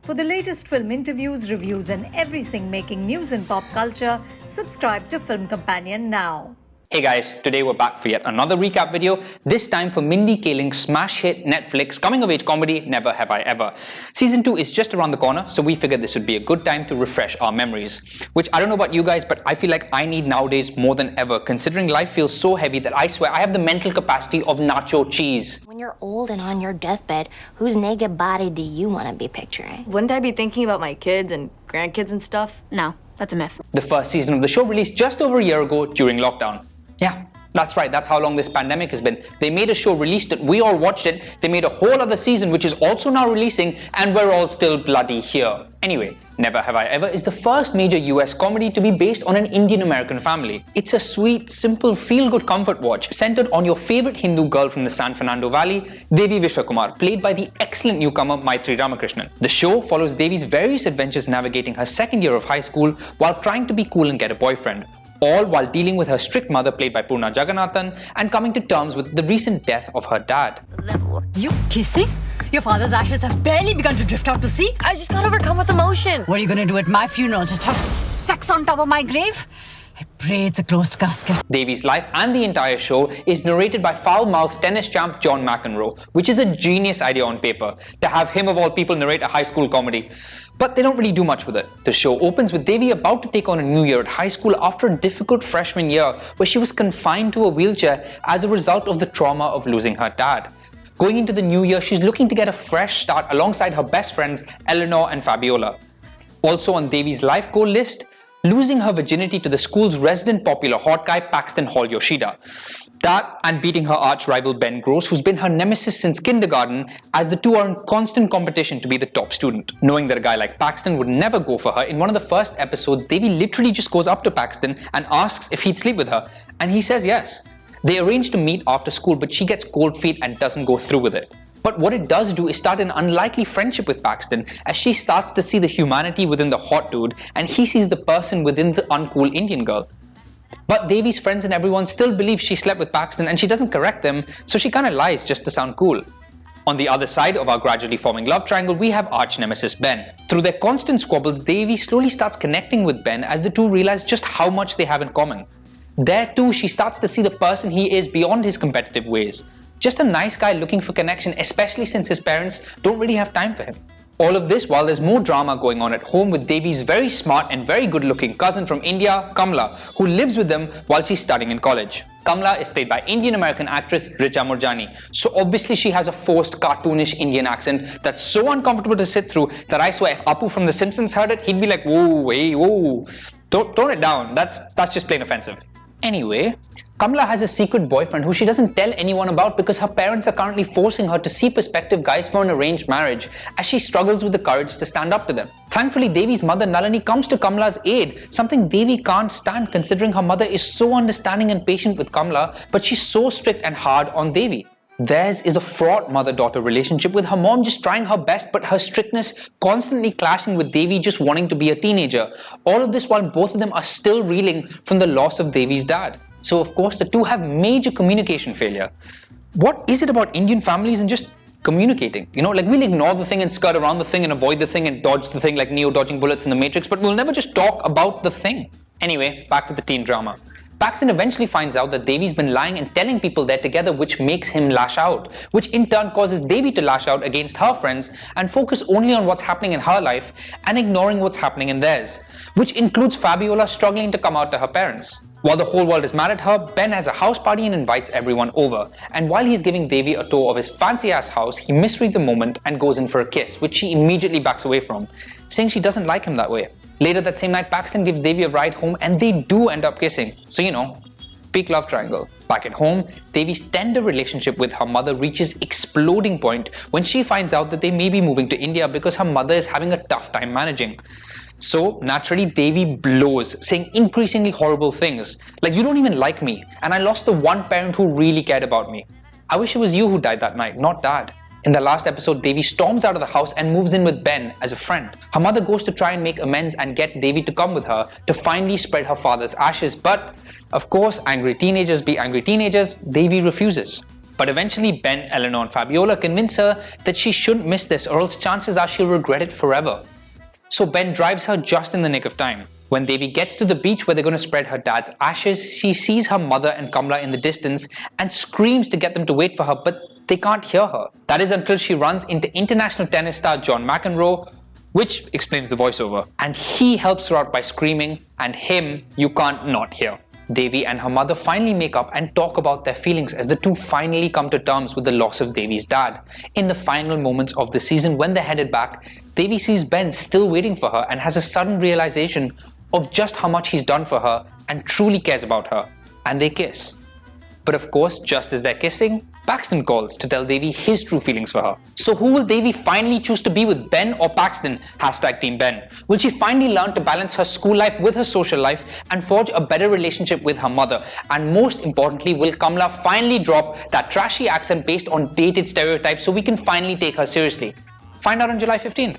For the latest film interviews, reviews, and everything making news in pop culture, subscribe to Film Companion now. Hey guys, today we're back for yet another recap video, this time for Mindy Kaling's smash hit Netflix coming-of-age comedy, Never Have I Ever. Season 2 is just around the corner, so we figured this would be a good time to refresh our memories. Which, I don't know about you guys, but I feel like I need nowadays more than ever, considering life feels so heavy that I swear I have the mental capacity of nacho cheese. When you're old and on your deathbed, whose naked body do you want to be picturing? Wouldn't I be thinking about my kids and grandkids and stuff? No, that's a myth. The first season of the show released just over a year ago during lockdown. Yeah, that's right, that's how long this pandemic has been. They made a show, released it, we all watched it, they made a whole other season which is also now releasing, and we're all still bloody here. Anyway, Never Have I Ever is the first major US comedy to be based on an Indian-American family. It's a sweet, simple, feel-good comfort watch centered on your favorite Hindu girl from the San Fernando Valley, Devi Vishwakumar, played by the excellent newcomer Maitri Ramakrishnan. The show follows Devi's various adventures navigating her second year of high school while trying to be cool and get a boyfriend, all while dealing with her strict mother played by Purna Jagannathan and coming to terms with the recent death of her dad. You kissing? Your father's ashes have barely begun to drift out to sea. I just got overcome with emotion. What are you going to do at my funeral? Just have sex on top of my grave? I pray it's a closed casket. Devi's life and the entire show is narrated by foul-mouthed tennis champ John McEnroe, which is a genius idea on paper, to have him of all people narrate a high school comedy. But they don't really do much with it. The show opens with Devi about to take on a new year at high school after a difficult freshman year where she was confined to a wheelchair as a result of the trauma of losing her dad. Going into the new year, she's looking to get a fresh start alongside her best friends Eleanor and Fabiola. Also on Devi's life goal list, losing her virginity to the school's resident popular hot guy Paxton Hall Yoshida. That and beating her arch rival Ben Gross, who's been her nemesis since kindergarten, as the two are in constant competition to be the top student. Knowing that a guy like Paxton would never go for her, in one of the first episodes, Devi literally just goes up to Paxton and asks if he'd sleep with her, and he says yes. They arrange to meet after school, but she gets cold feet and doesn't go through with it. But what it does do is start an unlikely friendship with Paxton as she starts to see the humanity within the hot dude and he sees the person within the uncool Indian girl. But Devi's friends and everyone still believe she slept with Paxton and she doesn't correct them, so she kinda lies just to sound cool. On the other side of our gradually forming love triangle, we have arch nemesis Ben. Through their constant squabbles, Devi slowly starts connecting with Ben as the two realize just how much they have in common. There too, she starts to see the person he is beyond his competitive ways. Just a nice guy looking for connection, especially since his parents don't really have time for him. All of this while there's more drama going on at home with Devi's very smart and very good looking cousin from India, Kamla, who lives with them while she's studying in college. Kamla is played by Indian-American actress Richa Murjani, so obviously she has a forced cartoonish Indian accent that's so uncomfortable to sit through that I swear if Apu from The Simpsons heard it, he'd be like, whoa, hey, whoa, tone it down, that's just plain offensive. Anyway, Kamla has a secret boyfriend who she doesn't tell anyone about because her parents are currently forcing her to see prospective guys for an arranged marriage as she struggles with the courage to stand up to them. Thankfully, Devi's mother Nalini comes to Kamla's aid, something Devi can't stand considering her mother is so understanding and patient with Kamla, but she's so strict and hard on Devi. Theirs is a fraught mother-daughter relationship with her mom just trying her best but her strictness constantly clashing with Devi just wanting to be a teenager. All of this while both of them are still reeling from the loss of Devi's dad. So of course the two have major communication failure. What is it about Indian families and just communicating? You know, like we'll ignore the thing and skirt around the thing and avoid the thing and dodge the thing like Neo dodging bullets in the Matrix, but we'll never just talk about the thing. Anyway, back to the teen drama. Paxton eventually finds out that Devi's been lying and telling people they're together, which makes him lash out, which in turn causes Devi to lash out against her friends and focus only on what's happening in her life and ignoring what's happening in theirs, which includes Fabiola struggling to come out to her parents. While the whole world is mad at her, Ben has a house party and invites everyone over, and while he's giving Devi a tour of his fancy-ass house, he misreads a moment and goes in for a kiss, which she immediately backs away from, saying she doesn't like him that way. Later that same night, Paxton gives Devi a ride home and they do end up kissing. So you know, peak love triangle. Back at home, Devi's tender relationship with her mother reaches exploding point when she finds out that they may be moving to India because her mother is having a tough time managing. So naturally, Devi blows, saying increasingly horrible things, like you don't even like me and I lost the one parent who really cared about me. I wish it was you who died that night, not dad. In the last episode, Devi storms out of the house and moves in with Ben as a friend. Her mother goes to try and make amends and get Devi to come with her to finally spread her father's ashes, but of course, angry teenagers be angry teenagers, Devi refuses. But eventually Ben, Eleanor and Fabiola convince her that she shouldn't miss this or else chances are she'll regret it forever. So Ben drives her just in the nick of time. When Devi gets to the beach where they're going to spread her dad's ashes, she sees her mother and Kamla in the distance and screams to get them to wait for her, but they can't hear her. That is until she runs into international tennis star John McEnroe, which explains the voiceover. And he helps her out by screaming, and him you can't not hear. Devi and her mother finally make up and talk about their feelings as the two finally come to terms with the loss of Devi's dad. In the final moments of the season when they're headed back, Devi sees Ben still waiting for her and has a sudden realization of just how much he's done for her and truly cares about her, and they kiss. But of course, just as they're kissing, Paxton calls to tell Devi his true feelings for her. So who will Devi finally choose to be with, Ben or Paxton? #Team Ben. Will she finally learn to balance her school life with her social life and forge a better relationship with her mother? And most importantly, will Kamla finally drop that trashy accent based on dated stereotypes so we can finally take her seriously? Find out on July 15th.